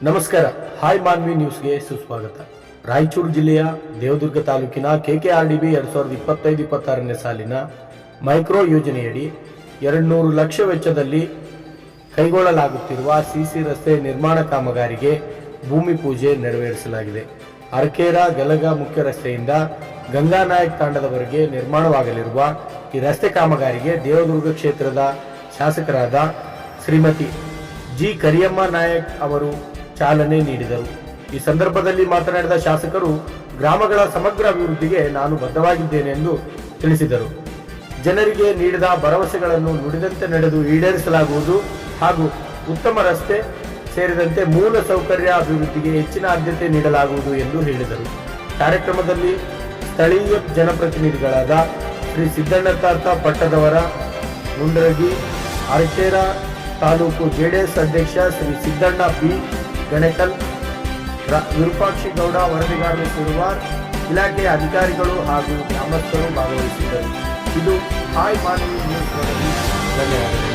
ನಮಸ್ಕಾರ. ಹಾಯ್ ಮಾನ್ವಿ ನ್ಯೂಸ್ಗೆ ಸುಸ್ವಾಗತ. ರಾಯಚೂರು ಜಿಲ್ಲೆಯ ದೇವದುರ್ಗ ತಾಲೂಕಿನ KKRDB 2025-26ನೇ ಸಾಲಿನ ಮೈಕ್ರೋ ಯೋಜನೆಯಡಿ 200 ಲಕ್ಷ ವೆಚ್ಚದಲ್ಲಿ ಕೈಗೊಳ್ಳಲಾಗುತ್ತಿರುವ ಸಿಸಿ ರಸ್ತೆ ನಿರ್ಮಾಣ ಕಾಮಗಾರಿಗೆ ಭೂಮಿ ಪೂಜೆ ನೆರವೇರಿಸಲಾಗಿದೆ. ಅರಕೇರ ಗಲಗ ಮುಖ್ಯ ರಸ್ತೆಯಿಂದ ಗಂಗಾನಾಯಕ್ ತಾಂಡದವರೆಗೆ ನಿರ್ಮಾಣವಾಗಲಿರುವ ಈ ರಸ್ತೆ ಕಾಮಗಾರಿಗೆ ದೇವದುರ್ಗ ಕ್ಷೇತ್ರದ ಶಾಸಕರಾದ ಶ್ರೀಮತಿ ಜಿ ಕರಿಯಮ್ಮ ನಾಯಕ್ ಅವರು ಚಾಲನೆ ನೀಡಿದರು. ಈ ಸಂದರ್ಭದಲ್ಲಿ ಮಾತನಾಡಿದ ಶಾಸಕರು, ಗ್ರಾಮಗಳ ಸಮಗ್ರ ಅಭಿವೃದ್ಧಿಗೆ ನಾನು ಬದ್ಧವಾಗಿದ್ದೇನೆ ಎಂದು ತಿಳಿಸಿದರು. ಜನರಿಗೆ ನೀಡಿದ ಭರವಸೆಗಳನ್ನು ನುಡಿದಂತೆ ನಡೆದು ಈಡೇರಿಸಲಾಗುವುದು ಹಾಗೂ ಉತ್ತಮ ರಸ್ತೆ ಸೇರಿದಂತೆ ಮೂಲ ಸೌಕರ್ಯ ಅಭಿವೃದ್ಧಿಗೆ ಹೆಚ್ಚಿನ ಆದ್ಯತೆ ನೀಡಲಾಗುವುದು ಎಂದು ಹೇಳಿದರು. ಕಾರ್ಯಕ್ರಮದಲ್ಲಿ ಸ್ಥಳೀಯ ಜನಪ್ರತಿನಿಧಿಗಳಾದ ಶ್ರೀ ಸಿದ್ದಣ್ಣ ತಾತ ಪಟ್ಟದವರ ಮುಂಡ್ರಗಿ, ಅರಕೇರ ತಾಲೂಕು JDS ಅಧ್ಯಕ್ಷ ಶ್ರೀ ಸಿದ್ದಣ್ಣ ಪಿ ಗಣೇಕಲ್, ವಿರೂಪಾಕ್ಷಿ ಗೌಡ, ವರದಿಗಾರರು ಸುರುವಾರ್, ಇಲಾಖೆಯ ಅಧಿಕಾರಿಗಳು ಹಾಗೂ ಗ್ರಾಮಸ್ಥರು ಭಾಗವಹಿಸಿದ್ದರು. ಇದು ಹಾಯ್ ಮಾನ್ವಿ ನ್ಯೂಸ್. ಧನ್ಯವಾದಗಳು.